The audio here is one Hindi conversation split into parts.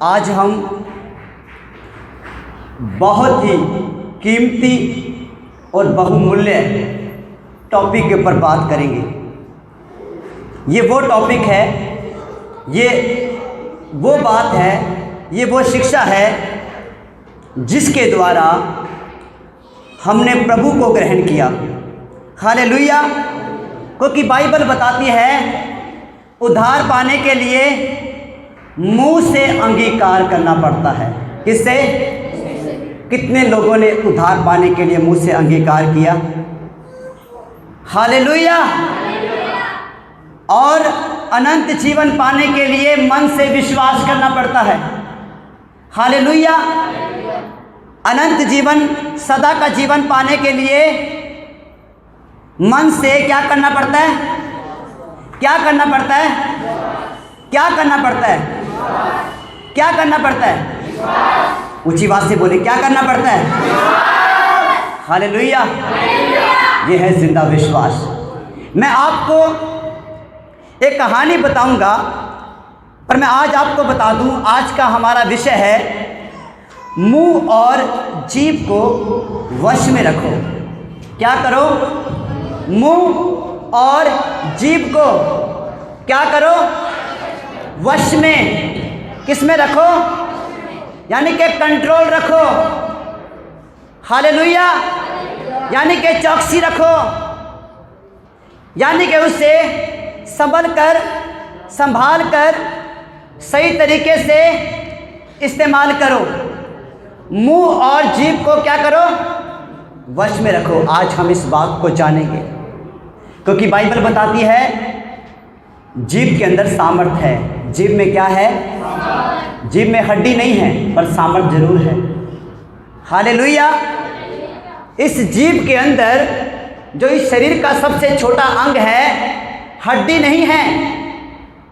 आज हम बहुत ही कीमती और बहुमूल्य टॉपिक के ऊपर बात करेंगे। ये वो टॉपिक है, ये वो बात है, ये वो शिक्षा है जिसके द्वारा हमने प्रभु को ग्रहण किया। हालेलुया। क्योंकि बाइबल बताती है उद्धार पाने के लिए मुंह से अंगीकार करना पड़ता है। किससे? कितने लोगों ने उद्धार पाने के लिए मुंह से अंगीकार किया? हालेलुया। और अनंत जीवन पाने के लिए मन से विश्वास करना पड़ता है। हालेलुया। अनंत जीवन, सदा का जीवन पाने के लिए मन से क्या करना पड़ता है? क्या करना पड़ता है? क्या करना पड़ता है? क्या करना पड़ता है? ऊंची आवाज से बोले, क्या करना पड़ता है? हालेलुया। ये है जिंदा विश्वास। मैं आपको एक कहानी बताऊंगा, पर मैं आज आपको बता दूं, आज का हमारा विषय है मुंह और जीभ को वश में रखो। क्या करो? मुंह और जीभ को क्या करो? वश में। किस में रखो? यानी कि कंट्रोल रखो। हालेलुया। यानी कि चौकसी रखो, यानी कि उसे संभाल कर सही तरीके से इस्तेमाल करो। मुंह और जीभ को क्या करो? वश में रखो। आज हम इस बात को जानेंगे, क्योंकि बाइबल बताती है जीभ के अंदर सामर्थ है। जीभ में क्या है? जीभ में हड्डी नहीं है, पर सामर्थ जरूर है। हालेलुया। इस जीभ के अंदर, जो इस शरीर का सबसे छोटा अंग है, हड्डी नहीं है,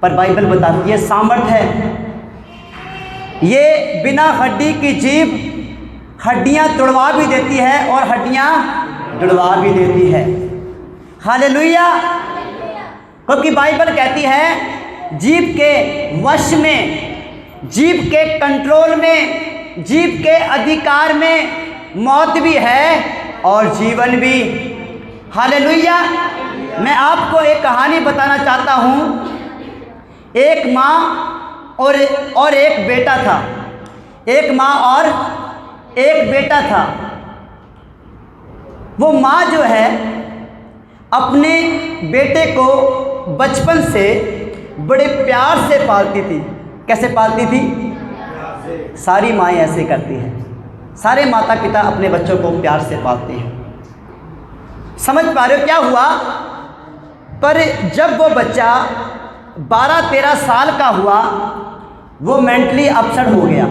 पर बाइबल बताती है सामर्थ है। ये बिना हड्डी की जीभ हड्डियां तोड़वा भी देती है और हड्डियां जुड़वा भी देती है। हालेलुया। क्योंकि बाइबल कहती है जीभ के वश में, जीभ के कंट्रोल में, जीभ के अधिकार में मौत भी है और जीवन भी। हालेलुया। मैं आपको एक कहानी बताना चाहता हूँ। एक माँ और एक बेटा था। एक माँ और एक बेटा था। वो माँ जो है अपने बेटे को बचपन से बड़े प्यार से पालती थी। कैसे पालती थी? सारी माएँ ऐसे करती हैं। सारे माता पिता अपने बच्चों को प्यार से पालते हैं। समझ पा रहे हो क्या हुआ? पर जब वो बच्चा 12-13 साल का हुआ, वो मेंटली अपसेट हो गया,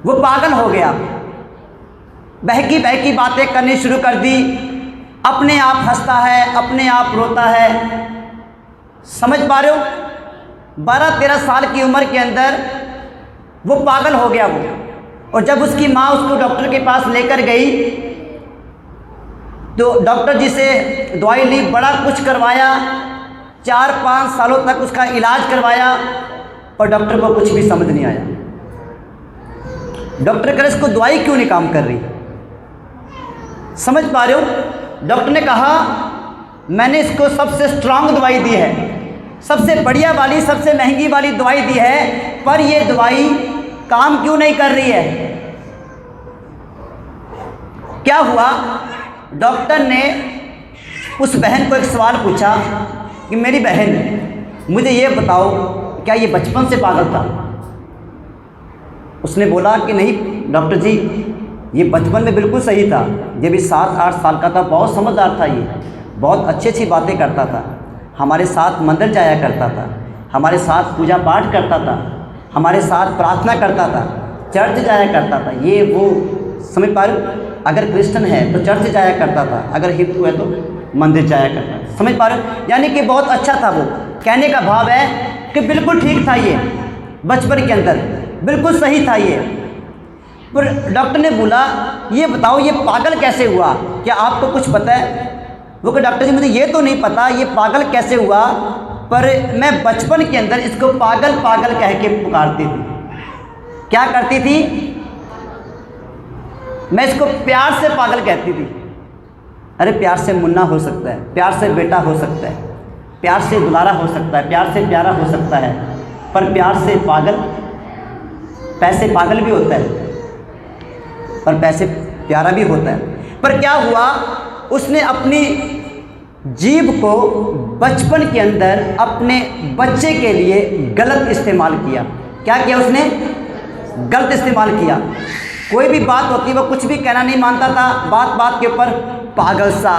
वो पागल हो गया, बहकी बहकी बातें करनी शुरू कर दी, अपने आप हंसता है, अपने आप रोता है। समझ पा रहे हो? 12-13 साल की उम्र के अंदर वो पागल हो गया वो। और जब उसकी माँ उसको डॉक्टर के पास लेकर गई, तो डॉक्टर जी से दवाई ली, बड़ा कुछ करवाया, 4-5 सालों तक उसका इलाज करवाया, और डॉक्टर को कुछ भी समझ नहीं आया। डॉक्टर कह इसको दवाई क्यों नहीं काम कर रही? समझ पा रहे हो? डॉक्टर ने कहा मैंने इसको सबसे स्ट्रांग दवाई दी है, सबसे बढ़िया वाली, सबसे महंगी वाली दवाई दी है, पर ये दवाई काम क्यों नहीं कर रही है? क्या हुआ? डॉक्टर ने उस बहन को एक सवाल पूछा कि मेरी बहन, मुझे ये बताओ, क्या ये बचपन से पागल था? उसने बोला कि नहीं डॉक्टर जी, ये बचपन में बिल्कुल सही था। जब भी 7-8 साल का था, बहुत समझदार था, ये बहुत अच्छी अच्छी बातें करता था, हमारे साथ मंदिर जाया करता था, हमारे साथ पूजा पाठ करता था, हमारे साथ प्रार्थना करता था, चर्च जाया करता था। ये वो, समझ पा रहे हो? अगर क्रिश्चियन है तो चर्च जाया करता था, अगर हिंदू है तो मंदिर जाया करता था। समझ पा रहे हो? यानी कि बहुत अच्छा था वो। कहने का भाव है कि बिल्कुल ठीक था, ये बचपन के अंदर बिल्कुल सही था ये। पर डॉक्टर ने बोला ये बताओ ये पागल कैसे हुआ, क्या आपको कुछ पता है? वो कहा डॉक्टर जी मुझे ये तो नहीं पता ये पागल कैसे हुआ, पर मैं बचपन के अंदर इसको पागल पागल कह के पुकारती थी। क्या करती थी? मैं इसको प्यार से पागल कहती थी। अरे प्यार से मुन्ना हो सकता है, प्यार से बेटा हो सकता है, प्यार से दुलारा हो सकता है, प्यार से प्यारा हो सकता है, पर प्यार से पागल, पैसे पागल भी होता है पर पैसे प्यारा भी होता है। पर क्या हुआ, उसने अपनी जीभ को बचपन के अंदर अपने बच्चे के लिए गलत इस्तेमाल किया। क्या किया उसने? गलत इस्तेमाल किया। कोई भी बात होती वो कुछ भी कहना नहीं मानता था, बात बात के ऊपर पागल सा,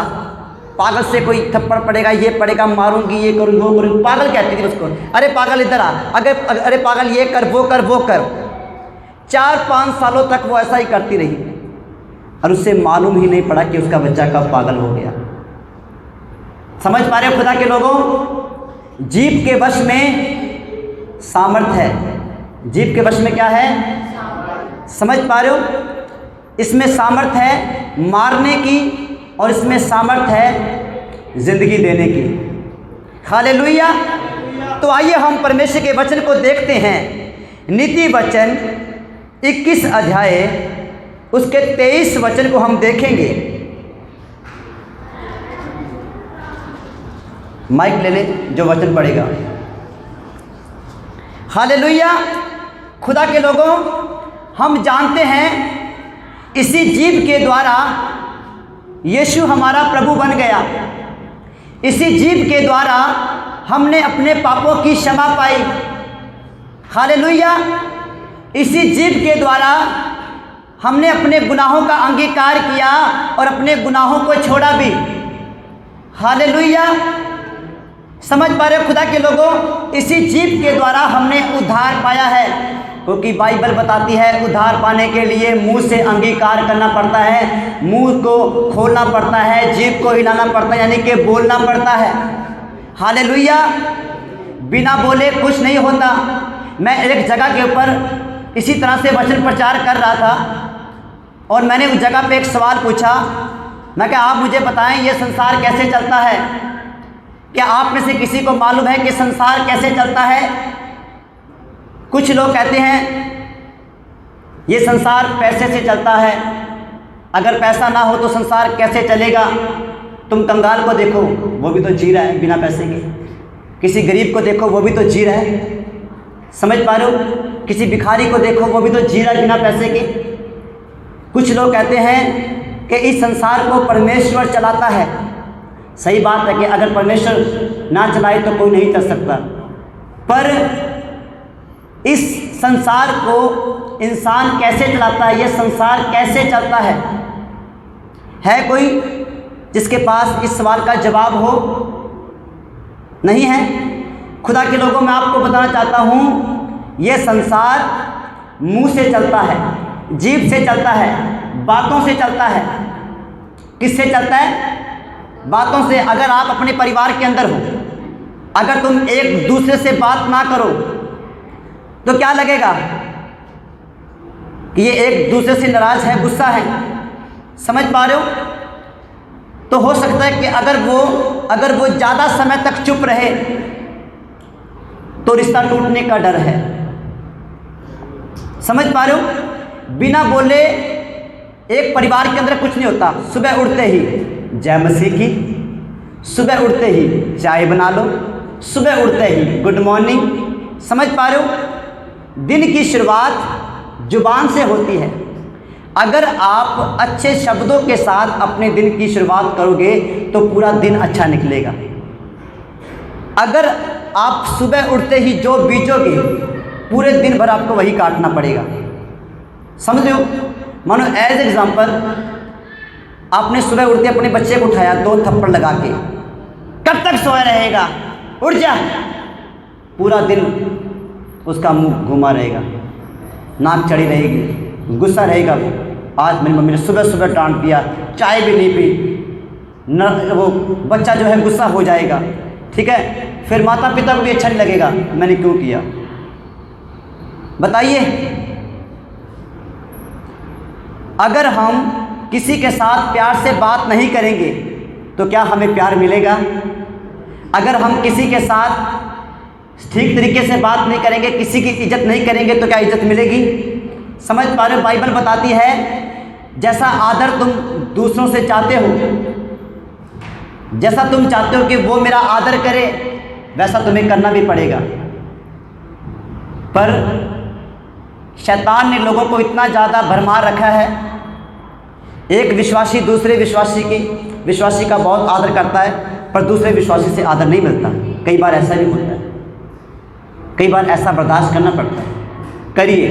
पागल से कोई थप्पड़ पड़ेगा, ये पड़ेगा, मारूंगी, ये करूँगी, वो करूँगी, पागल कहती थी उसको। अरे पागल इधर आ, अरे पागल ये कर, वो कर, वो कर। 4-5 सालों तक वो ऐसा ही करती रही और उससे मालूम ही नहीं पड़ा कि उसका बच्चा कब पागल हो गया। समझ पा रहे हो खुदा के लोगों? जीभ के वश में सामर्थ है। जीभ के वश में क्या है? समझ पा रहे हो? इसमें सामर्थ है मारने की और इसमें सामर्थ है जिंदगी देने की। हालेलुया। तो आइए हम परमेश्वर के वचन को देखते हैं। नीति वचन 21 अध्याय उसके 23 वचन को हम देखेंगे। माइक ले ले जो वचन पढ़ेगा। हालेलुया। खुदा के लोगों, हम जानते हैं इसी जीभ के द्वारा यीशु हमारा प्रभु बन गया। इसी जीभ के द्वारा हमने अपने पापों की क्षमा पाई। हालेलुया। इसी जीभ के द्वारा हमने अपने गुनाहों का अंगीकार किया और अपने गुनाहों को छोड़ा भी। हालेलुया। समझ पा रहे हो खुदा के लोगों? इसी जीभ के द्वारा हमने उद्धार पाया है, क्योंकि बाइबल बताती है उद्धार पाने के लिए मुंह से अंगीकार करना पड़ता है, मुंह को खोलना पड़ता है, जीभ को हिलाना पड़ता है, यानी कि बोलना पड़ता है। हालेलुया। बिना बोले कुछ नहीं होता। मैं एक जगह के ऊपर इसी तरह से वचन प्रचार कर रहा था और मैंने उस जगह पे एक सवाल पूछा। मैं कहा आप मुझे बताएं ये संसार कैसे चलता है? क्या आप में से किसी को मालूम है कि संसार कैसे चलता है? कुछ लोग कहते हैं ये संसार पैसे से चलता है, अगर पैसा ना हो तो संसार कैसे चलेगा? तुम कंगाल को देखो, वो भी तो जी रहा है बिना पैसे के। किसी गरीब को देखो, वो भी तो जी रहा है। समझ पा रहे हो? किसी भिखारी को देखो, वो भी तो जी रहा है बिना पैसे के। कुछ लोग कहते हैं कि इस संसार को परमेश्वर चलाता है। सही बात है कि अगर परमेश्वर ना चलाए तो कोई नहीं चल सकता, पर इस संसार को इंसान कैसे चलाता है? ये संसार कैसे चलता है? कोई जिसके पास इस सवाल का जवाब हो? नहीं है। खुदा के लोगों, मैं आपको बताना चाहता हूँ ये संसार मुंह से चलता है, जीभ से चलता है, बातों से चलता है। किससे चलता है? बातों से। अगर आप अपने परिवार के अंदर हो, अगर तुम एक दूसरे से बात ना करो तो क्या लगेगा कि ये एक दूसरे से नाराज है, गुस्सा है। समझ पा रहे हो? तो हो सकता है कि अगर वो ज़्यादा समय तक चुप रहे तो रिश्ता टूटने का डर है। समझ पा रहे हो? बिना बोले एक परिवार के अंदर कुछ नहीं होता। सुबह उठते ही जय मसीह की, सुबह उठते ही चाय बना लो, सुबह उठते ही गुड मॉर्निंग। समझ पा रहे हो? दिन की शुरुआत जुबान से होती है। अगर आप अच्छे शब्दों के साथ अपने दिन की शुरुआत करोगे तो पूरा दिन अच्छा निकलेगा। अगर आप सुबह उठते ही जो बीजोगे पूरे दिन भर आपको वही काटना पड़ेगा। समझ रहे हो? मानो एज एग्जाम्पल, आपने सुबह उठते अपने बच्चे को उठाया 2 थप्पड़ लगा के, कब तक सोया रहेगा? उठ जा। पूरा दिन उसका मुंह घुमा रहेगा, नाक चढ़ी रहेगी, गुस्सा रहेगा। आज मेरी मम्मी ने सुबह सुबह डांट दिया, चाय भी नहीं पी न, वो बच्चा जो है गुस्सा हो जाएगा। ठीक है, फिर माता पिता को भी अच्छा नहीं लगेगा मैंने क्यों किया। बताइए, अगर हम किसी के साथ प्यार से बात नहीं करेंगे तो क्या हमें प्यार मिलेगा? अगर हम किसी के साथ ठीक तरीके से बात नहीं करेंगे, किसी की इज्जत नहीं करेंगे तो क्या इज्जत मिलेगी? समझ पा रहे हो? बाइबल बताती है जैसा आदर तुम दूसरों से चाहते हो, जैसा तुम चाहते हो कि वो मेरा आदर करे, वैसा तुम्हें करना भी पड़ेगा। पर शैतान ने लोगों को इतना ज़्यादा भरमार रखा है, एक विश्वासी दूसरे विश्वासी का बहुत आदर करता है, पर दूसरे विश्वासी से आदर नहीं मिलता। कई बार ऐसा भी होता है, कई बार ऐसा बर्दाश्त करना पड़ता है। करिए,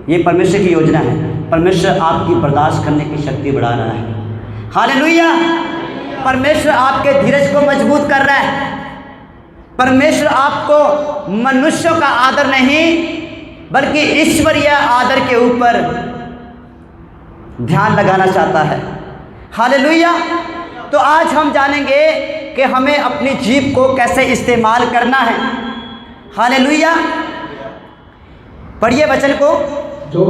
ये परमेश्वर की योजना है। परमेश्वर आपकी बर्दाश्त करने की शक्ति बढ़ा रहा है। हालेलुया! परमेश्वर आपके धीरज को मजबूत कर रहा है। परमेश्वर आपको मनुष्यों का आदर नहीं बल्कि ईश्वरीय आदर के ऊपर ध्यान लगाना चाहता है। हालेलुया! तो आज हम जानेंगे कि हमें अपनी जीभ को कैसे इस्तेमाल करना है। हालेलुया! पढ़िए वचन को। जो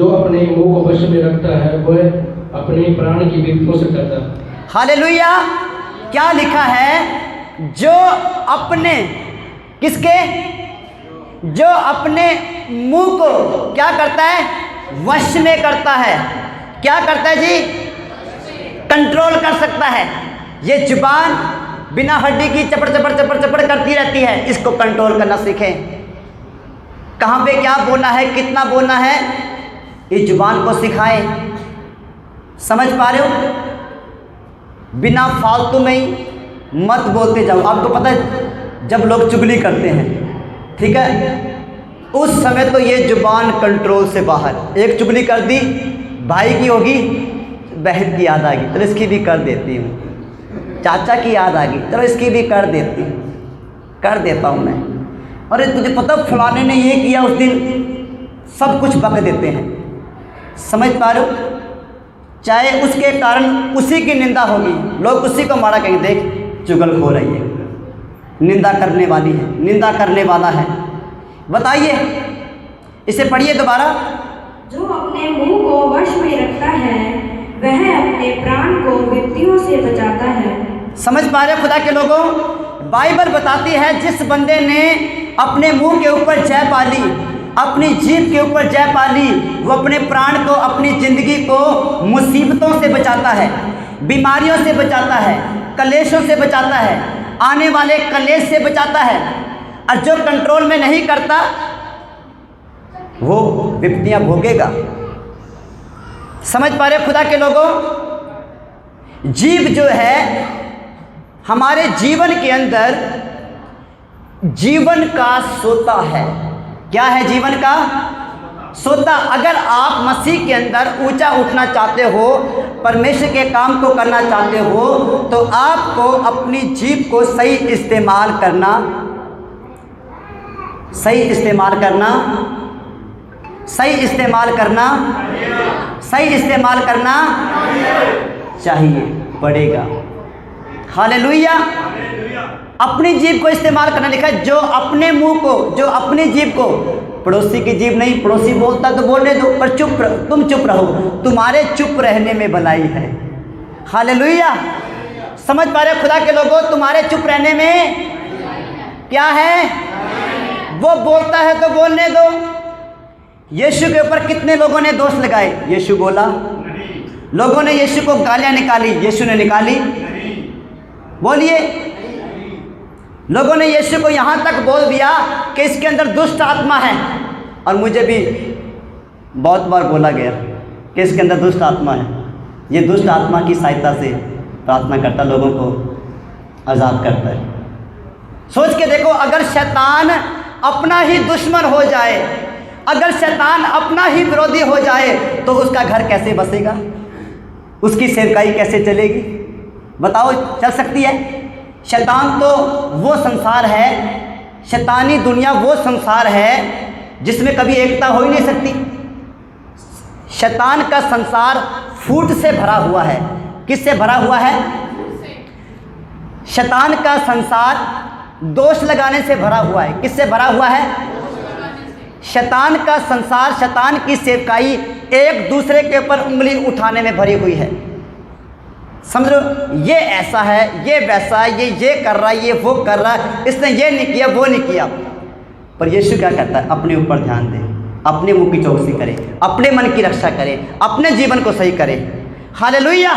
अपने मुंह को वश में रखता है वह अपने प्राण की विपत्तियों से करता है। हालेलुया! क्या लिखा है? जो अपने किसके? जो अपने मुंह को क्या करता है? वश में करता है। क्या करता है जी? कंट्रोल कर सकता है। ये जुबान बिना हड्डी की चपड़ चपड़ चपड़ चपड़ करती रहती है, इसको कंट्रोल करना सीखें। कहाँ पे क्या बोलना है, कितना बोलना है, इस जुबान को सिखाएं। समझ पा रहे हो? बिना फालतू में ही मत बोलते जाओ। आपको पता है जब लोग चुगली करते हैं, ठीक है, उस समय तो ये जुबान कंट्रोल से बाहर। एक चुगली कर दी, भाई की होगी, बहन की याद आ गई, चलो इसकी भी कर देती हूँ। चाचा की याद आ गई, चलो इसकी भी कर देती हूँ, कर देता हूँ मैं। अरे तुझे पता फलाने ने ये किया उस दिन, सब कुछ बक देते हैं। समझ पा रहे हो? चाहे उसके कारण उसी की निंदा होगी, लोग उसी को मारा कहेंगे, देख चुगलखोर है ये, निंदा करने वाली है, निंदा करने वाला है। बताइए, इसे पढ़िए दोबारा। जो अपने मुंह को वश में रखता है वह अपने प्राण को विपत्तियों से बचाता है। समझ पा रहे खुदा के लोगों? बाइबल बताती है जिस बंदे ने अपने मुंह के ऊपर जय पा ली, अपनी जीभ के ऊपर जय पा ली, वो अपने प्राण को, अपनी ज़िंदगी को मुसीबतों से बचाता है, बीमारियों से बचाता है, कलेशों से बचाता है, आने वाले कलेश से बचाता है। और जो कंट्रोल में नहीं करता वो विपत्तियां भोगेगा। समझ पा रहे खुदा के लोगों? जीभ जो है हमारे जीवन के अंदर जीवन का सोता है। क्या है जीवन का सोता? अगर आप मसीह के अंदर ऊंचा उठना चाहते हो, परमेश्वर के काम को करना चाहते हो, तो आपको अपनी जीभ को सही इस्तेमाल करना चाहिए, पड़ेगा। हालेलुया! अपनी जीभ को इस्तेमाल करना लिखा है। जो अपने मुंह को, जो अपनी जीभ को, पड़ोसी की जीभ नहीं, पड़ोसी बोलता तो बोलने दो, पर तुम चुप रहो, तुम्हारे चुप रहने में भलाई है। हालेलुया! समझ पा रहे खुदा के लोगों? तुम्हारे चुप रहने में क्या है? वो बोलता है तो बोलने दो। यीशु के ऊपर कितने लोगों ने दोष लगाए? यीशु बोला। लोगों ने यीशु को गालियां निकाली, यीशु ने निकाली? बोलिए। लोगों ने यीशु को यहाँ तक बोल दिया कि इसके अंदर दुष्ट आत्मा है, और मुझे भी बहुत बार बोला गया कि इसके अंदर दुष्ट आत्मा है। ये दुष्ट आत्मा की सहायता से प्रार्थना करता, लोगों को आज़ाद करता है। सोच के देखो, अगर शैतान अपना ही दुश्मन हो जाए, अगर शैतान अपना ही विरोधी हो जाए, तो उसका घर कैसे बसेगा? उसकी सेवकाई कैसे चलेगी? बताओ, चल सकती है? शैतान तो वो संसार है, शैतानी दुनिया वो संसार है जिसमें कभी एकता हो ही नहीं सकती। शैतान का संसार फूट से भरा हुआ है। किससे भरा हुआ है? शैतान का संसार दोष लगाने से भरा हुआ है। किससे भरा हुआ है? शैतान का संसार, शैतान की सेवकाई एक दूसरे के ऊपर उंगली उठाने में भरी हुई है। समझ लो, ये ऐसा है, ये वैसा है, ये कर रहा है, ये वो कर रहा है, इसने ये नहीं किया, वो नहीं किया। पर यीशु क्या कहता है? अपने ऊपर ध्यान दे, अपने मुंह की चौकसी करे, अपने मन की रक्षा करे, अपने जीवन को सही करे। हालेलुया।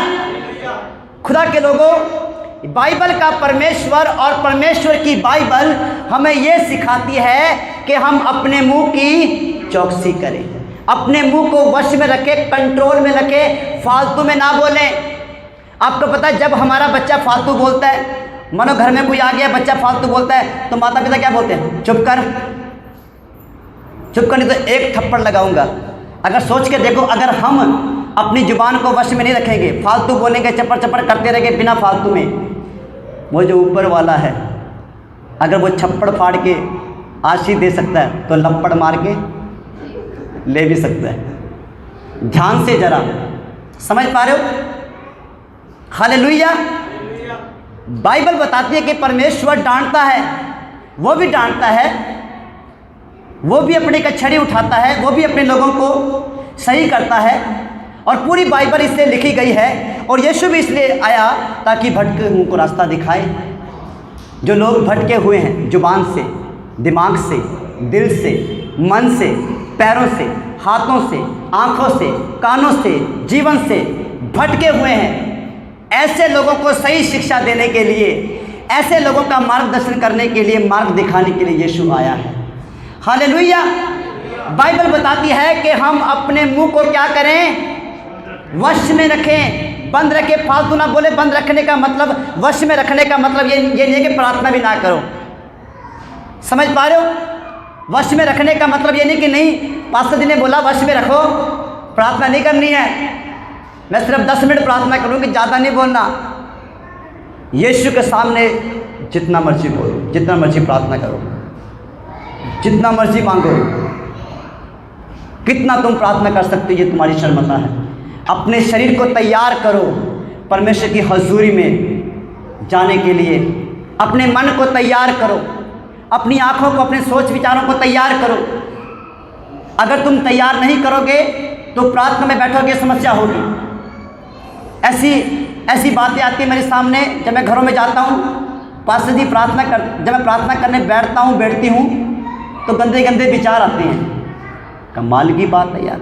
खुदा के लोगों, बाइबल का परमेश्वर और परमेश्वर की बाइबल हमें ये सिखाती है कि हम अपने मुंह की चौकसी करें, अपने मुंह को वश में रखें, कंट्रोल में रखें, फालतू में ना बोलें। आपको पता है जब हमारा बच्चा फालतू बोलता है, मानो घर में कोई आ गया बच्चा फालतू बोलता है तो माता पिता क्या बोलते हैं? चुप कर, चुप कर, नहीं तो एक थप्पड़ लगाऊंगा। अगर सोच के देखो, अगर हम अपनी जुबान को वश में नहीं रखेंगे, फालतू बोलेंगे, चप्पड़ चप्पड़ करते रहेंगे बिना फालतू में, वो जो ऊपर वाला है अगर वो छप्पड़ फाड़ के आशीष दे सकता है तो लपड़ मार के ले भी सकता है। ध्यान से जरा समझ पा रहे हो? हालेलुया। बाइबल बताती है कि परमेश्वर डांटता है, वो भी डांटता है, वो भी अपने कछड़ी उठाता है, वो भी अपने लोगों को सही करता है। और पूरी बाइबल इसलिए लिखी गई है और यीशु भी इसलिए आया ताकि भटके हुओं को रास्ता दिखाए। जो लोग भटके हुए हैं जुबान से, दिमाग से, दिल से, मन से, पैरों से, हाथों से, आँखों से, कानों से, जीवन से भटके हुए हैं, ऐसे लोगों को सही शिक्षा देने के लिए, ऐसे लोगों का मार्गदर्शन करने के लिए, मार्ग दिखाने के लिए यीशु आया है। हालेलुया। बाइबल बताती है कि हम अपने मुंह को क्या करें? वश में रखें, बंद रखें, फालतू ना बोले। बंद रखने का मतलब, वश में रखने का मतलब ये नहीं है कि प्रार्थना भी ना करो। समझ पा रहे हो? वश में रखने का मतलब ये नहीं कि नहीं, पास्टर जी ने बोला वश में रखो, प्रार्थना नहीं करनी है, मैं सिर्फ 10 मिनट प्रार्थना करूँगी, ज़्यादा नहीं बोलना। यीशु के सामने जितना मर्जी बोलो, जितना मर्जी प्रार्थना करो, जितना मर्जी मांगो, कितना तुम प्रार्थना कर सकते हो ये तुम्हारी क्षमता है। अपने शरीर को तैयार करो परमेश्वर की हजूरी में जाने के लिए, अपने मन को तैयार करो, अपनी आँखों को, अपने सोच विचारों को तैयार करो। अगर तुम तैयार नहीं करोगे तो प्रार्थना में बैठोगे, समस्या होगी। ऐसी बातें आती हैं मेरे सामने जब मैं घरों में जाता हूँ, पास्टर जी जब मैं प्रार्थना करने बैठती हूँ तो गंदे गंदे विचार आते हैं। कमाल की बात है यार,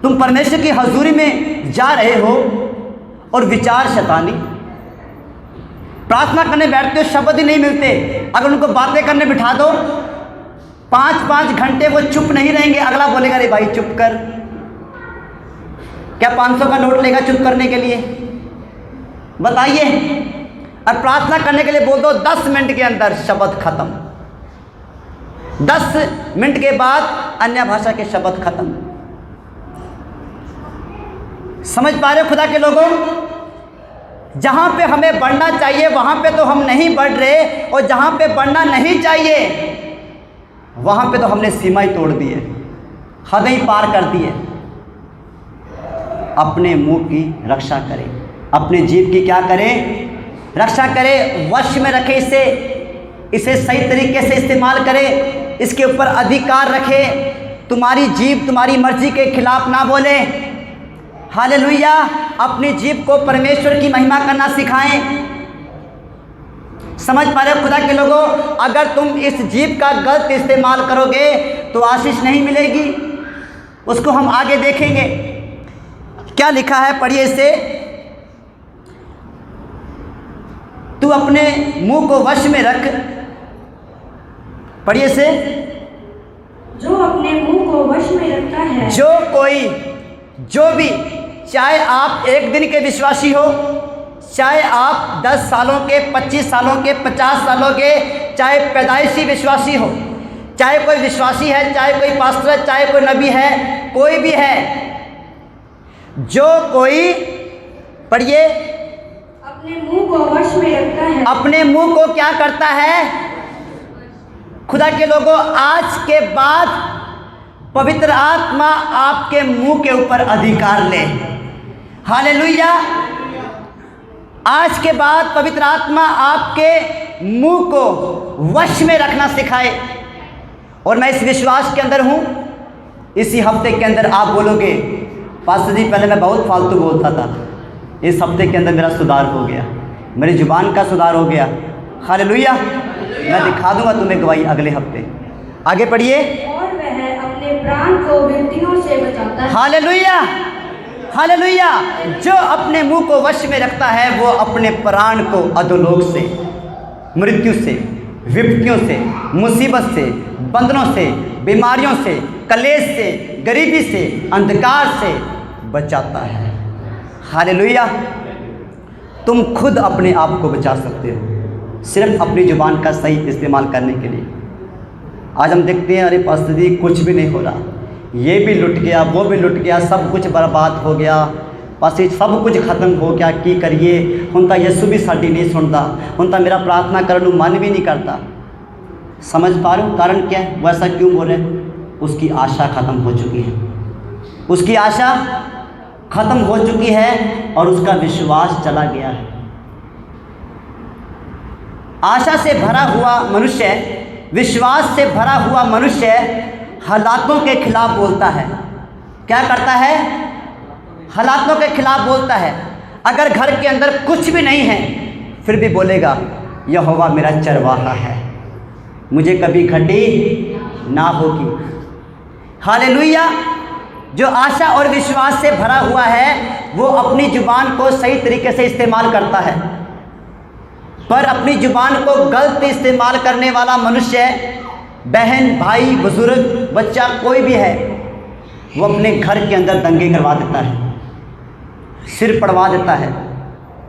तुम परमेश्वर की हजूरी में जा रहे हो और विचार शैतानी, प्रार्थना करने बैठते हो, शब्द ही नहीं मिलते। अगर उनको बातें करने बिठा दो, 5-5 घंटे वो चुप नहीं रहेंगे। अगला बोलेगा अरे भाई चुप कर, क्या 500 का नोट लेगा चुप करने के लिए? बताइए। और प्रार्थना करने के लिए बोल दो 10 मिनट के अंदर शब्द खत्म, 10 मिनट के बाद अन्य भाषा के शब्द खत्म। समझ पा रहे हो खुदा के लोगों? जहाँ पे हमें बढ़ना चाहिए वहाँ पे तो हम नहीं बढ़ रहे, और जहाँ पे बढ़ना नहीं चाहिए वहाँ पे तो हमने सीमा ही तोड़ दी है, हद ही पार कर दी है। अपने मुंह की रक्षा करें, अपने जीभ की क्या करें? रक्षा करें, वश में रखें, इसे सही तरीके से इस्तेमाल करें, इसके ऊपर अधिकार रखें। तुम्हारी जीभ तुम्हारी मर्जी के खिलाफ ना बोले। हालेलुया। अपनी जीभ को परमेश्वर की महिमा करना सिखाएं। समझ पा रहे हो खुदा के लोगों? अगर तुम इस जीभ का गलत इस्तेमाल करोगे तो आशीष नहीं मिलेगी, उसको हम आगे देखेंगे। क्या लिखा है, पढ़िए इसे। तू अपने मुंह को वश में रख, पढ़िए इसे। जो अपने मुंह को वश में रखता है, जो भी, चाहे आप 1 दिन के विश्वासी हो, चाहे आप 10 सालों के, 25 सालों के, 50 सालों के, चाहे पैदाइशी विश्वासी हो, चाहे कोई विश्वासी है, चाहे कोई पास्टर है, चाहे कोई नबी है, कोई भी है, जो कोई, पढ़िए, अपने मुंह को वश में रखता है, अपने मुंह को क्या करता है? खुदा के लोगों, आज के बाद पवित्र आत्मा आपके मुंह के ऊपर अधिकार ले। हालेलुया। आज के बाद पवित्र आत्मा आपके मुंह को वश में रखना सिखाए। और मैं इस विश्वास के अंदर हूँ, इसी हफ्ते के अंदर आप बोलोगे पास्टर जी पहले मैं बहुत फालतू बोलता था, इस हफ्ते के अंदर मेरा सुधार हो गया, मेरी जुबान का सुधार हो गया। हालेलुया। मैं दिखा दूंगा तुम्हें गवाही अगले हफ्ते। आगे पढ़िए। और वह अपने प्राण को विपत्तियों से बचाता है। Hallelujah, hallelujah. जो अपने मुंह को वश में रखता है वो अपने प्राण को अधोलोक से, मृत्यु से, विपत्तियों से, मुसीबत से, बंधनों से, बीमारियों से, कलेश से, गरीबी से, अंधकार से बचाता है। हालेलुया। तुम खुद अपने आप को बचा सकते हो सिर्फ अपनी ज़ुबान का सही इस्तेमाल करने के लिए। आज हम देखते हैं अरे पास्टर जी कुछ भी नहीं हो रहा, ये भी लुट गया, वो भी लुट गया, सब कुछ बर्बाद हो गया, पास्टर सब कुछ खत्म हो गया, की करिए, हुण तां यसू भी साडी नहीं सुनता, हुण तां मेरा प्रार्थना करने को मन भी नहीं करता। समझ पा रहे हो कारण क्या है, वैसा क्यों बोले? उसकी आशा खत्म हो चुकी है, उसकी आशा खत्म हो चुकी है और उसका विश्वास चला गया है। आशा से भरा हुआ मनुष्य, विश्वास से भरा हुआ मनुष्य हालातों के खिलाफ बोलता है। क्या करता है? हालातों के खिलाफ बोलता है। अगर घर के अंदर कुछ भी नहीं है फिर भी बोलेगा यहोवा मेरा चरवाहा है, मुझे कभी घटी ना होगी। हालेलुया। जो आशा और विश्वास से भरा हुआ है वो अपनी ज़ुबान को सही तरीके से इस्तेमाल करता है, पर अपनी ज़ुबान को गलत इस्तेमाल करने वाला मनुष्य, बहन, भाई, बुजुर्ग, बच्चा कोई भी है, वो अपने घर के अंदर दंगे करवा देता है, सिर पड़वा देता है,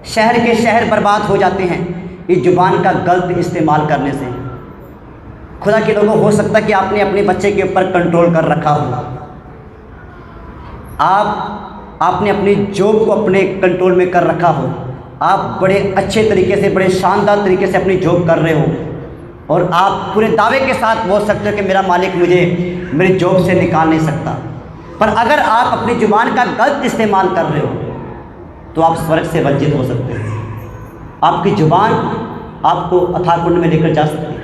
शहर के शहर बर्बाद हो जाते हैं इस ज़ुबान का गलत इस्तेमाल करने से। खुदा के लोगों, हो सकता है कि आपने अपने बच्चे के ऊपर कंट्रोल कर रखा हो, आपने अपनी जॉब को अपने कंट्रोल में कर रखा हो, आप बड़े अच्छे तरीके से, बड़े शानदार तरीके से अपनी जॉब कर रहे हो और आप पूरे दावे के साथ बोल सकते हो कि मेरा मालिक मुझे मेरी जॉब से निकाल नहीं सकता, पर अगर आप अपनी ज़ुबान का गलत इस्तेमाल कर रहे हो तो आप स्वर्ग से वंचित हो सकते हो। आपकी ज़ुबान आपको अथाह कुंड में लेकर जा सकती है।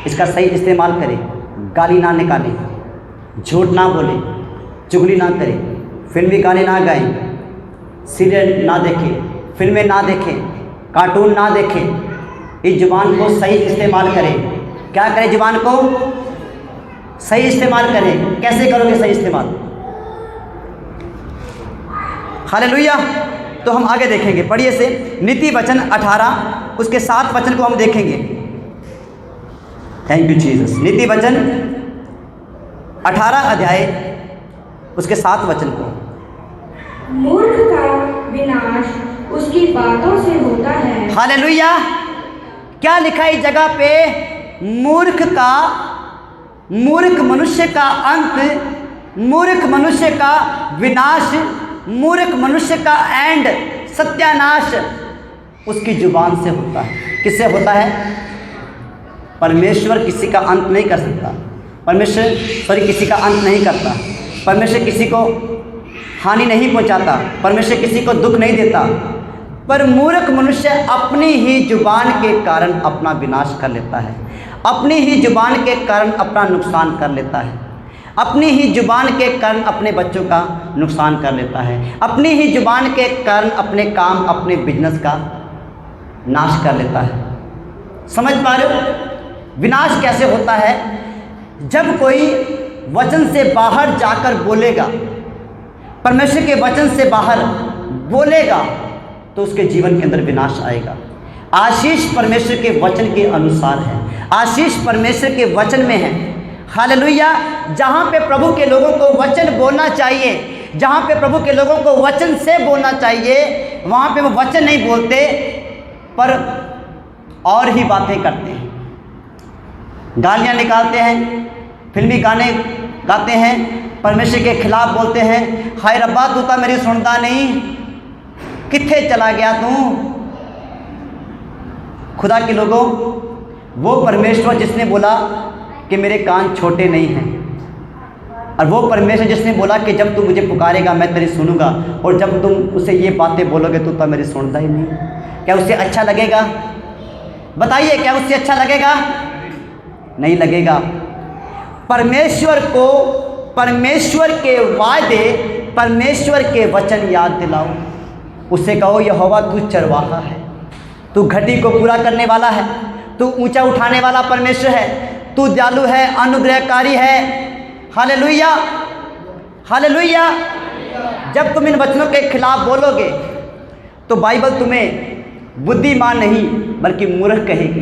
इसका सही इस्तेमाल करें, गाली ना निकालें, झूठ ना बोलें, चुगली ना करें, फिल्मी गाने ना गाएं, सीरियल ना देखें, फिल्में ना देखें, कार्टून ना देखें। इस ज़ुबान को सही इस्तेमाल करें। क्या करें? ज़ुबान को सही इस्तेमाल करें। कैसे करोगे सही इस्तेमाल? हालेलुया। तो हम आगे देखेंगे, पढ़िए से नीति वचन 18 उसके 7 वचन को हम देखेंगे। Thank you Jesus. नीति वचन 18 अध्याय उसके 7 वचन को। मूर्ख का विनाश उसकी बातों से होता है। हालेलुया। क्या लिखा है इस जगह पे? मूर्ख मनुष्य का अंत, मूर्ख मनुष्य का विनाश, मूर्ख मनुष्य का एंड, सत्यानाश उसकी जुबान से होता है। किससे होता है? परमेश्वर किसी का अंत नहीं कर सकता, परमेश्वर किसी का अंत नहीं करता, परमेश्वर किसी को हानि नहीं पहुंचाता, परमेश्वर किसी को दुख नहीं देता, पर मूर्ख मनुष्य अपनी ही जुबान के कारण अपना विनाश कर लेता है, अपनी ही जुबान के कारण अपना नुकसान कर लेता है, अपनी ही जुबान के कारण अपने बच्चों का नुकसान कर लेता है, अपनी ही जुबान के कारण अपने काम, अपने बिजनेस का नाश कर लेता है। समझ पा रहे हो विनाश कैसे होता है? जब कोई वचन से बाहर जाकर बोलेगा, परमेश्वर के वचन से बाहर बोलेगा तो उसके जीवन के अंदर विनाश आएगा। आशीष परमेश्वर के वचन के अनुसार है, आशीष परमेश्वर के वचन में है। हालेलुया। जहाँ पे प्रभु के लोगों को वचन बोलना चाहिए, जहाँ पे प्रभु के लोगों को वचन से बोलना चाहिए, वहाँ पे वो वचन नहीं बोलते पर और ही बातें करते हैं, गालियाँ निकालते हैं, फिल्मी गाने गाते हैं, परमेश्वर के खिलाफ बोलते हैं। हाय रब्बा तू तो मेरी सुनता नहीं, कित्थे चला गया तू। खुदा के लोगों, वो परमेश्वर जिसने बोला कि मेरे कान छोटे नहीं हैं, और वो परमेश्वर जिसने बोला कि जब तू मुझे पुकारेगा मैं तेरी सुनूंगा, और जब तुम उसे ये बातें बोलोगे तू तो मेरी सुनता ही नहीं, क्या उससे अच्छा लगेगा? बताइए, क्या उससे अच्छा लगेगा? नहीं लगेगा। परमेश्वर को परमेश्वर के वायदे, परमेश्वर के वचन याद दिलाओ। उससे कहो यहोवा तू चरवाहा है, तू घटी को पूरा करने वाला है, तू ऊंचा उठाने वाला परमेश्वर है, तू दयालु है, अनुग्रहकारी है। Hallelujah, hallelujah. जब तुम इन वचनों के खिलाफ बोलोगे तो बाइबल तुम्हें बुद्धिमान नहीं बल्कि मूर्ख कहेगी,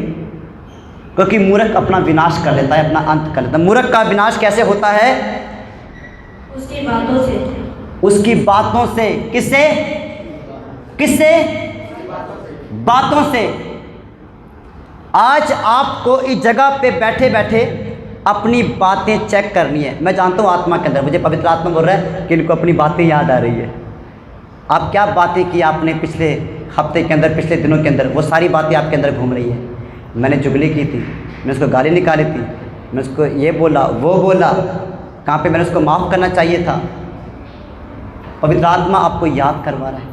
क्योंकि मूर्ख अपना विनाश कर लेता है, अपना अंत कर लेता है। मूर्ख का विनाश कैसे होता है? उसकी बातों से। उसकी बातों से। किससे? किससे? बातों से। आज आपको इस जगह पे बैठे बैठे अपनी बातें चेक करनी है। मैं जानता हूँ आत्मा के अंदर मुझे पवित्र आत्मा बोल रहा है कि इनको अपनी बातें याद आ रही है। आप क्या बातें की आपने पिछले हफ्ते के अंदर, पिछले दिनों के अंदर, वो सारी बातें आपके अंदर घूम रही है। मैंने चुगली की थी, मैं उसको गाली निकाली थी, मैं उसको ये बोला, वो बोला, कहाँ पे मैंने उसको माफ़ करना चाहिए था। पवित्र आत्मा आपको याद करवा रहा है।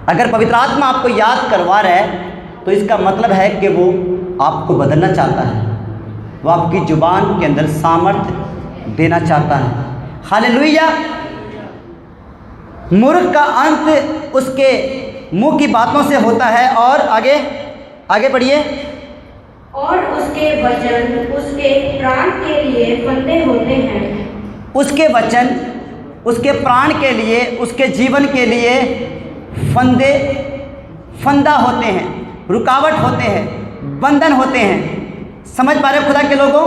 अगर पवित्र आत्मा आपको याद करवा रहा है तो इसका मतलब है कि वो आपको बदलना चाहता है, वो आपकी जुबान के अंदर सामर्थ्य देना चाहता है। हालेलुया। मूर्ख का अंत उसके मुंह की बातों से होता है। और आगे आगे बढ़िए। और उसके वचन उसके प्राण के लिए फंदे होते हैं। उसके वचन उसके प्राण के लिए, उसके जीवन के लिए फंदा होते हैं, रुकावट होते हैं, बंधन होते हैं। समझ पा रहे हो खुदा के लोगों?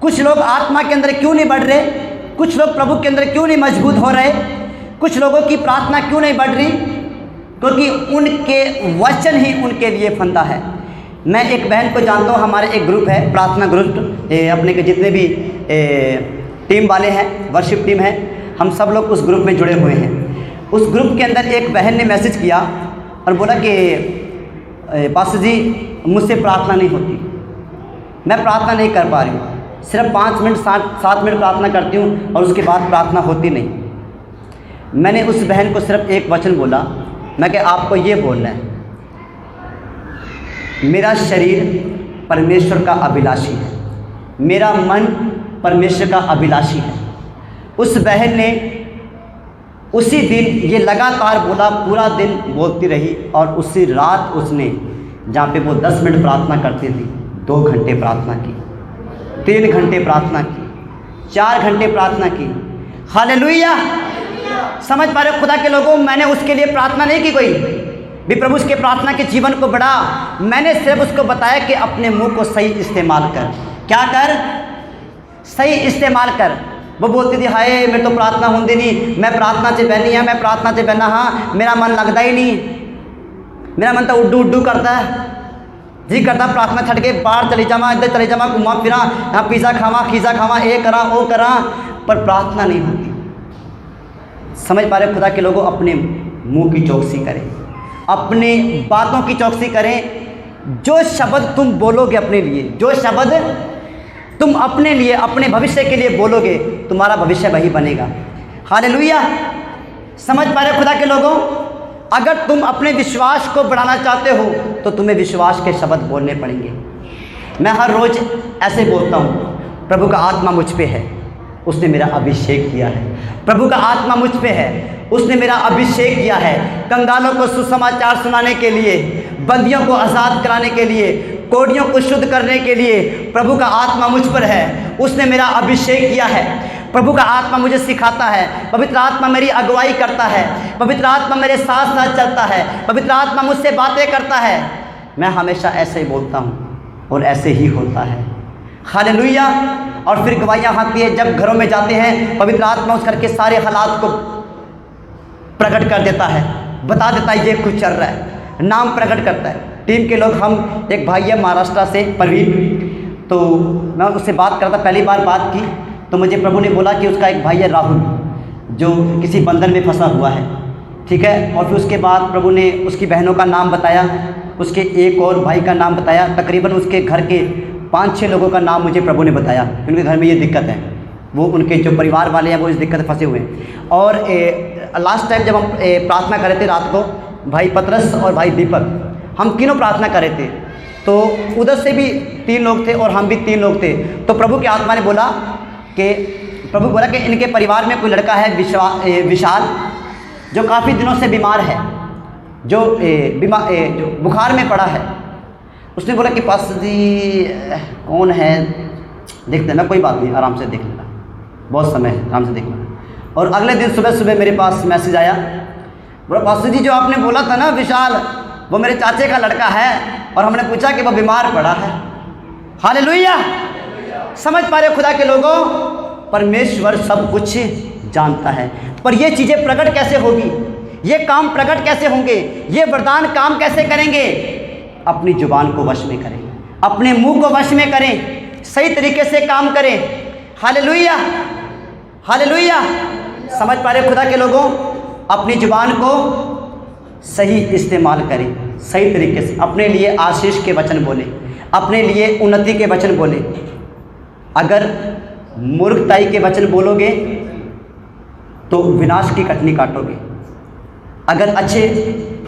कुछ लोग आत्मा के अंदर क्यों नहीं बढ़ रहे? कुछ लोग प्रभु के अंदर क्यों नहीं मजबूत हो रहे? कुछ लोगों की प्रार्थना क्यों नहीं बढ़ रही? क्योंकि उनके वचन ही उनके लिए फंदा है। मैं एक बहन को जानता हूँ, हमारे एक ग्रुप है, प्रार्थना ग्रुप, अपने के जितने भी टीम वाले हैं, वर्शिप टीम है, हम सब लोग उस ग्रुप में जुड़े हुए हैं। उस ग्रुप के अंदर एक बहन ने मैसेज किया और बोला कि पास्टर जी मुझसे प्रार्थना नहीं होती, मैं प्रार्थना नहीं कर पा रही हूँ, सिर्फ 5 मिनट 7 मिनट प्रार्थना करती हूँ और उसके बाद प्रार्थना होती नहीं। मैंने उस बहन को सिर्फ एक वचन बोला, मैं कि आपको ये बोलना है, मेरा शरीर परमेश्वर का अभिलाषी है, मेरा मन परमेश्वर का अभिलाषी है। उस बहन ने उसी दिन ये लगातार बोला, पूरा दिन बोलती रही और उसी रात उसने, जहाँ पे वो 10 मिनट प्रार्थना करती थी, 2 घंटे प्रार्थना की, 3 घंटे प्रार्थना की, 4 घंटे प्रार्थना की। हालेलुया। समझ पा रहे हो खुदा के लोगों? मैंने उसके लिए प्रार्थना नहीं की कोई भी, प्रभु उसके प्रार्थना के जीवन को बढ़ा। मैंने सिर्फ उसको बताया कि अपने मुंह को सही इस्तेमाल कर। क्या कर? सही इस्तेमाल कर। वो बोलती थी हाय मेरे तो प्रार्थना होती नहीं, मैं प्रार्थना से बहनी है, मैं प्रार्थना से बहना, हाँ मेरा मन लगता ही नहीं, मेरा मन तो उड्डू उड्डू करता है, जी करता प्रार्थना छड़ के बाहर चली जावा, इधर चले जावा, घुमा फिरा, यहाँ पिज़्ज़ा खावा, खीज़ा खावा, ये करा वो करा, पर प्रार्थना नहीं होती। समझ पा रहे खुदा के लोगों? अपने मुंह की चौकसी करें, अपने बातों की चौकसी करें। जो शब्द तुम बोलोगे अपने लिए, जो शब्द तुम अपने लिए, अपने भविष्य के लिए बोलोगे, तुम्हारा भविष्य वही बनेगा। हालेलुया। समझ पा रहे खुदा के लोगों? अगर तुम अपने विश्वास को बढ़ाना चाहते हो तो तुम्हें विश्वास के शब्द बोलने पड़ेंगे। मैं हर रोज़ ऐसे बोलता हूँ, प्रभु का आत्मा मुझ पे है, उसने मेरा अभिषेक किया है। प्रभु का आत्मा मुझ पे है, उसने मेरा अभिषेक किया है कंगालों को सुसमाचार सुनाने के लिए, बंदियों को आज़ाद कराने के लिए, कोढ़ियों को शुद्ध करने के लिए। प्रभु का आत्मा मुझ पर है, उसने मेरा अभिषेक किया है। प्रभु का आत्मा मुझे सिखाता है, पवित्र आत्मा मेरी अगुवाई करता है, पवित्र आत्मा मेरे साथ साथ चलता है, पवित्र आत्मा मुझसे बातें करता है। मैं हमेशा ऐसे ही बोलता हूँ और ऐसे ही होता है। हालेलुया। और फिर गवाहियाँ आती है, जब घरों में जाते हैं पवित्र आत्मा उस करके सारे हालात को प्रकट कर देता है, बता देता है ये कुछ चल रहा है, नाम प्रकट करता है। टीम के लोग, हम एक भाई है महाराष्ट्र से, परवीन, तो मैं उससे बात करता, पहली बार बात की तो मुझे प्रभु ने बोला कि उसका एक भाई है राहुल जो किसी बंधन में फंसा हुआ है, ठीक है। और फिर उसके बाद प्रभु ने उसकी बहनों का नाम बताया, उसके एक और भाई का नाम बताया, तकरीबन उसके घर के 5-6 लोगों का नाम मुझे प्रभु ने बताया। उनके घर में ये दिक्कत है, वो उनके जो परिवार वाले हैं वो इस दिक्कत में फंसे हुए हैं। और लास्ट टाइम जब हम प्रार्थना कर रहे थे रात को, भाई पतरस और भाई दीपक, हम तीनों प्रार्थना कर रहे थे, तो उधर से भी 3 लोग थे और हम भी 3 लोग थे। तो प्रभु की आत्मा ने बोला कि प्रभु बोला कि इनके परिवार में कोई लड़का है विशाल, जो काफ़ी दिनों से बीमार है, जो जो बुखार में पड़ा है। उसने बोला कि पास जी कौन है, देख लेना, कोई बात नहीं, आराम से देख लेना। बहुत समय है, आराम से देखना। और अगले दिन सुबह सुबह मेरे पास मैसेज आया, बोला पास्टर जी जो आपने बोला था ना विशाल, वो मेरे चाचे का लड़का है और हमने पूछा कि वो बीमार पड़ा है। हालेलुया। समझ पा रहे खुदा के लोगों, परमेश्वर सब कुछ जानता है। पर ये चीज़ें प्रकट कैसे होगी, ये काम प्रकट कैसे होंगे, ये वरदान काम कैसे करेंगे? अपनी जुबान को वश में करें, अपने मुंह को वश में करें, सही तरीके से काम करें। Hallelujah, hallelujah. समझ पा रहे खुदा के लोगों, अपनी जुबान को सही इस्तेमाल करें, सही तरीके से अपने लिए आशीष के वचन बोले, अपने लिए उन्नति के वचन बोले। अगर मूर्खताई के वचन बोलोगे तो विनाश की कटनी काटोगे, अगर अच्छे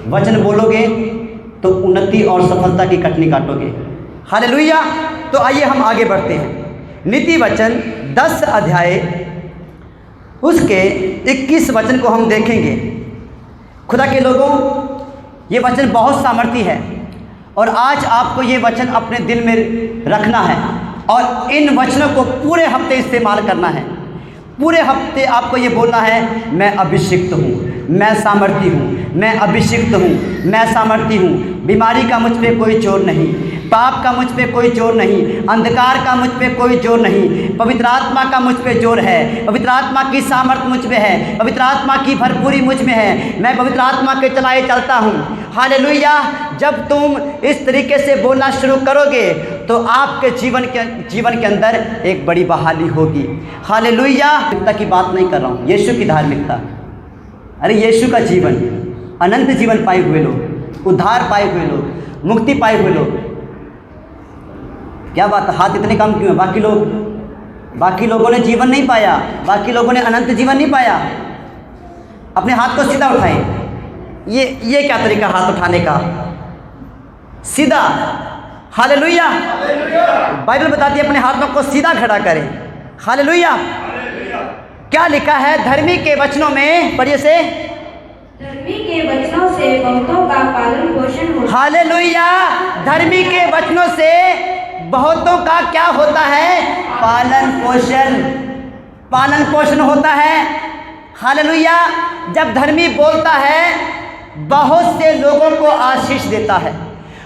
वचन बोलोगे तो उन्नति और सफलता की कटनी काटोगे। हालेलुया। तो आइए हम आगे बढ़ते हैं। नीति वचन 10 अध्याय उसके 21 वचन को हम देखेंगे। खुदा के लोगों, ये वचन बहुत सामर्थी है और आज आपको ये वचन अपने दिल में रखना है और इन वचनों को पूरे हफ्ते इस्तेमाल करना है। पूरे हफ्ते आपको ये बोलना है, मैं अभिषिक्त हूँ, मैं सामर्थी हूँ, मैं अभिषिक्त हूँ, मैं सामर्थी हूँ। बीमारी का मुझ पे कोई जोर नहीं, पाप का मुझ पे कोई जोर नहीं, अंधकार का मुझ पे कोई जोर नहीं। पवित्र आत्मा का मुझ पे जोर है, पवित्र आत्मा की सामर्थ मुझ पे है, पवित्र आत्मा की भरपूरी मुझ में है। मैं पवित्र आत्मा के चलाए चलता हूँ। हालेलुया। जब तुम इस तरीके से बोलना शुरू करोगे तो आपके जीवन के अंदर एक बड़ी बहाली होगी। हालेलुया। धार्मिकता की बात नहीं कर रहा हूँ, यीशु की धार्मिकता। अरे यीशु का जीवन, अनंत जीवन पाए हुए लोग, उद्धार पाए हुए लोग, मुक्ति पाए हुए लोग। क्या बात है, हाथ इतने कम क्यों है? बाकी लोगों ने जीवन नहीं पाया, बाकी लोगों ने अनंत जीवन नहीं पाया। अपने हाथ को सीधा उठाएं। ये क्या तरीका हाथ उठाने का? सीधा। हालेलुया। बाइबल बताती है अपने हाथों को सीधा खड़ा करें। हालेलुया। क्या लिखा है धर्मी के वचनों में? पढ़िए से। धर्मी के वचनों से बहुतों का पालन पोषण होता है। हालेलुया। धर्मी के वचनों से बहुतों का क्या होता है? पालन पोषण होता है। हालेलुया। जब धर्मी बोलता है बहुत से लोगों को आशीष देता है,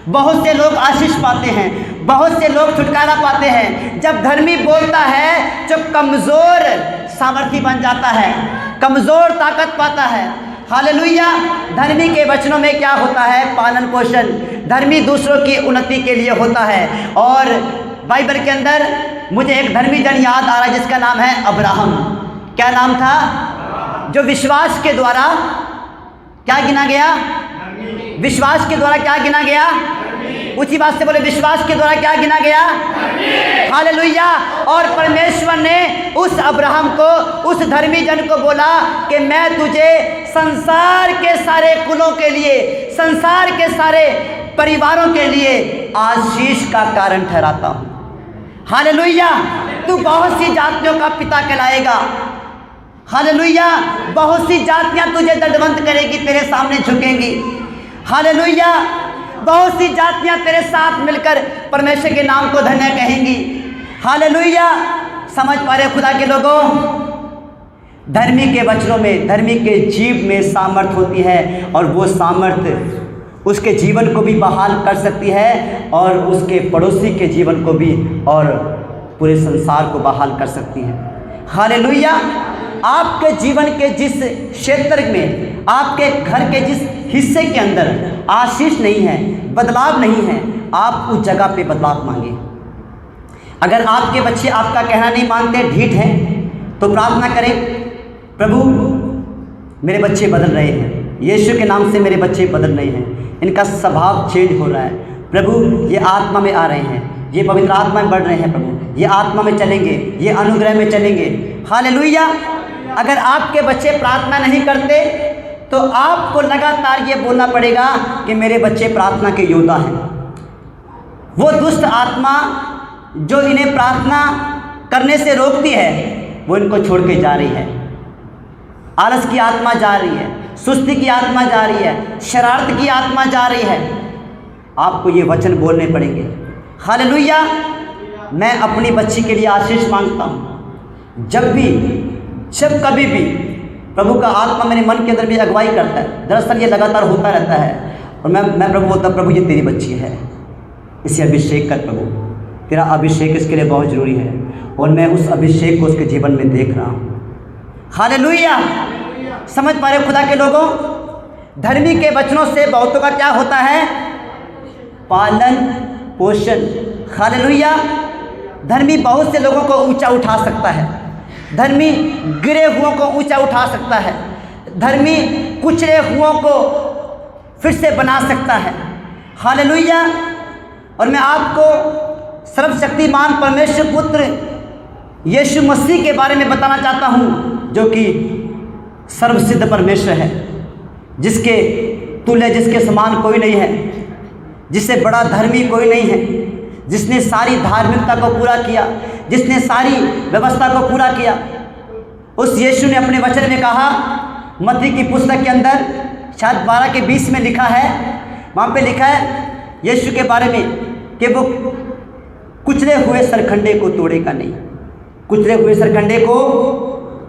बहुत से लोग आशीष पाते हैं, बहुत से लोग छुटकारा पाते हैं। जब धर्मी बोलता है जो कमज़ोर सामर्थी बन जाता है, कमज़ोर ताकत पाता है। हालेलुया। धर्मी के वचनों में क्या होता है? पालन पोषण। धर्मी दूसरों की उन्नति के लिए होता है। और बाइबल के अंदर मुझे एक धर्मी जन याद आ रहा है जिसका नाम है अब्राहम। क्या नाम था? जो विश्वास के द्वारा क्या गिना गया? विश्वास के द्वारा क्या गिना गया? ऊंची बात से बोले, विश्वास के द्वारा क्या गिना गया? हालेलुया। और परमेश्वर ने उस अब्राहम को, उस धर्मी जन को बोला कि मैं तुझे संसार के सारे कुलों के लिए, संसार के सारे परिवारों के लिए आशीष का कारण ठहराता हूँ। हालेलुया। तू बहुत सी जातियों का पिता कहलाएगा। हालेलुया। बहुत सी जातियाँ तुझे दंडवत करेगी, तेरे सामने झुकेंगी। हालेलुया। बहुत सी जातियाँ तेरे साथ मिलकर परमेश्वर के नाम को धन्य कहेंगी। हालेलुया। समझ पा रहे खुदा के लोगों, धर्मी के वचनों में, धर्मी के जीव में सामर्थ होती है और वो सामर्थ उसके जीवन को भी बहाल कर सकती है और उसके पड़ोसी के जीवन को भी और पूरे संसार को बहाल कर सकती है। हालेलुया। आपके जीवन के जिस क्षेत्र में, आपके घर के जिस हिस्से के अंदर आशीष नहीं है, बदलाव नहीं है, आप उस जगह पे बदलाव मांगे। अगर आपके बच्चे आपका कहना नहीं मानते, ढीठ हैं, तो प्रार्थना करें, प्रभु मेरे बच्चे बदल रहे हैं, यीशु के नाम से मेरे बच्चे बदल रहे हैं, इनका स्वभाव चेंज हो रहा है। प्रभु ये आत्मा में आ रहे हैं, ये पवित्र आत्मा में बढ़ रहे हैं, प्रभु ये आत्मा में चलेंगे, ये अनुग्रह में चलेंगे। हालेलुया। अगर आपके बच्चे प्रार्थना नहीं करते तो आपको लगातार ये बोलना पड़ेगा कि मेरे बच्चे प्रार्थना के योद्धा हैं। वो दुष्ट आत्मा जो इन्हें प्रार्थना करने से रोकती है वो इनको छोड़ के जा रही है। आलस की आत्मा जा रही है, सुस्ती की आत्मा जा रही है, शरारत की आत्मा जा रही है। आपको ये वचन बोलने पड़ेंगे। हालेलुया। मैं अपनी बच्ची के लिए आशीष मांगता हूँ, जब कभी भी प्रभु का आत्मा मेरे मन के अंदर भी अगुवाई करता है, दरअसल ये लगातार होता रहता है, और मैं प्रभु बोलता, प्रभु ये तेरी बच्ची है, इसे अभिषेक कर प्रभु, तेरा अभिषेक इसके लिए बहुत ज़रूरी है, और मैं उस अभिषेक को उसके जीवन में देख रहा हूँ। हालेलुया। समझ पा रहे हो खुदा के लोगों? धर्मी के वचनों से बहुतों का क्या होता है? पालन पोषण। हालेलुया। धर्मी बहुत से लोगों को ऊंचा उठा सकता है, धर्मी गिरे हुओं को ऊंचा उठा सकता है, धर्मी कुचले हुओं को फिर से बना सकता है। हालेलुया। और मैं आपको सर्वशक्तिमान परमेश्वर पुत्र यीशु मसीह के बारे में बताना चाहता हूँ, जो कि सर्वसिद्ध परमेश्वर है, जिसके तुल्य, जिसके समान कोई नहीं है, जिससे बड़ा धर्मी कोई नहीं है, जिसने सारी धार्मिकता को पूरा किया, जिसने सारी व्यवस्था को पूरा किया। उस यीशु ने अपने वचन में कहा, मत्ती की पुस्तक के अंदर शायद 12:20 में लिखा है, वहाँ पे लिखा है यीशु के बारे में कि वो कुचले हुए सरखंडे को तोड़ेगा नहीं, कुचले हुए सरखंडे को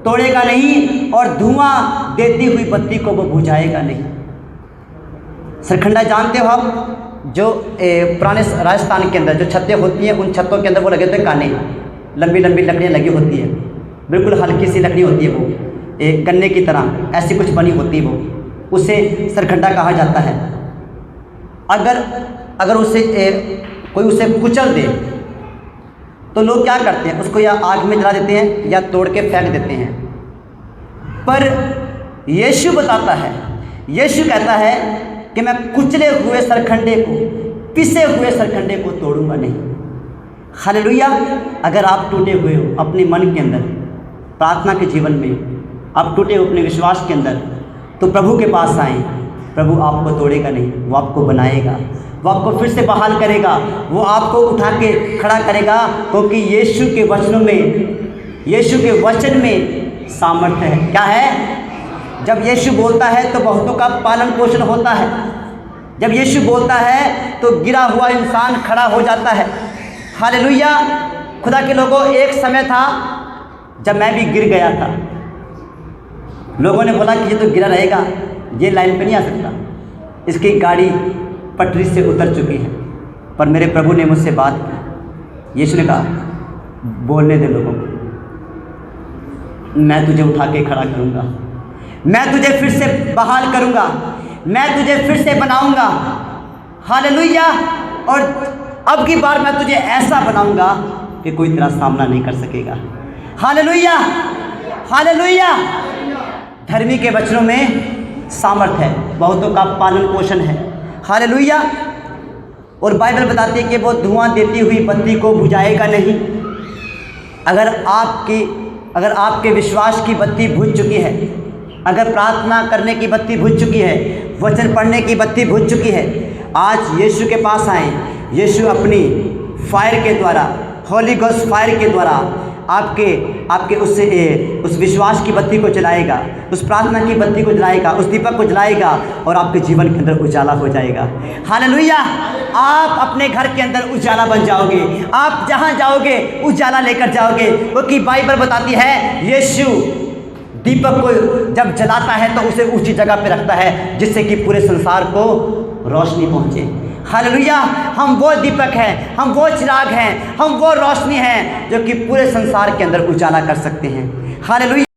तोड़ेगा नहीं, और धुआं देती हुई बत्ती को वो बुझाएगा नहीं। सरखंडा जानते हो आप, जो पुराने राजस्थान के अंदर जो छतें होती हैं, उन छतों के अंदर वो लगे होते हैं काने, लंबी लंबी लकड़ियाँ लगी होती है, बिल्कुल हल्की सी लकड़ी होती है, वो एक गन्ने की तरह ऐसी कुछ बनी होती है, वो उसे सरखंडा कहा जाता है। अगर उसे कोई उसे कुचल दे तो लोग क्या करते हैं, उसको या आग में जला देते हैं या तोड़ के फेंक देते हैं। पर यीशु बताता है, यीशु कहता है कि मैं कुचले हुए सरखंडे को, पिसे हुए सरखंडे को तोड़ूंगा नहीं। हालेलुया। अगर आप टूटे हुए हो अपने मन के अंदर, प्रार्थना के जीवन में आप टूटे हो अपने विश्वास के अंदर, तो प्रभु के पास आएँ। प्रभु आपको तोड़ेगा नहीं, वो आपको बनाएगा, वो आपको फिर से बहाल करेगा, वो आपको उठा के खड़ा करेगा, क्योंकि यीशु के वचनों में, यीशु के वचन में सामर्थ्य है। क्या है? जब यीशु बोलता है तो बहुतों का पालन पोषण होता है, जब यीशु बोलता है तो गिरा हुआ इंसान खड़ा हो जाता है। हालेलुया। खुदा के लोगों, एक समय था जब मैं भी गिर गया था। लोगों ने बोला कि ये तो गिरा रहेगा, ये लाइन पे नहीं आ सकता, इसकी गाड़ी पटरी से उतर चुकी है। पर मेरे प्रभु ने मुझसे बात की। यीशु ने कहा, बोलने दे लोगों को, मैं तुझे उठा के खड़ा करूँगा, मैं तुझे फिर से बहाल करूँगा, मैं तुझे फिर से बनाऊँगा। हालेलुया। और अब की बार मैं तुझे ऐसा बनाऊँगा कि कोई तेरा सामना नहीं कर सकेगा। हालेलुया। हालेलुया। धर्मी के वचनों में सामर्थ है, बहुतों का पालन पोषण है। हालेलुया। और बाइबल बताती है कि वो धुआं देती हुई बत्ती को बुझाएगा नहीं। अगर आपके विश्वास की बत्ती बुझ चुकी है, अगर प्रार्थना करने की बत्ती बुझ चुकी है, वचन पढ़ने की बत्ती बुझ चुकी है, आज यीशु के पास आए। यीशु अपनी फायर के द्वारा, होली गोस्ट फायर के द्वारा आपके उस विश्वास की बत्ती को जलाएगा, उस प्रार्थना की बत्ती को जलाएगा, उस दीपक को जलाएगा, और आपके जीवन के अंदर उजाला हो जाएगा। हालेलुया। आप अपने घर के अंदर उजाला बन जाओगे, आप जहाँ जाओगे उजाला लेकर जाओगे, क्योंकि बाइबल बताती है यीशु दीपक को जब जलाता है तो उसे ऊंची जगह पे रखता है, जिससे कि पूरे संसार को रोशनी पहुँचे। हालेलुया। हम वो दीपक हैं, हम वो चिराग हैं, हम वो रोशनी हैं जो कि पूरे संसार के अंदर उजाला कर सकते हैं। हालेलुया।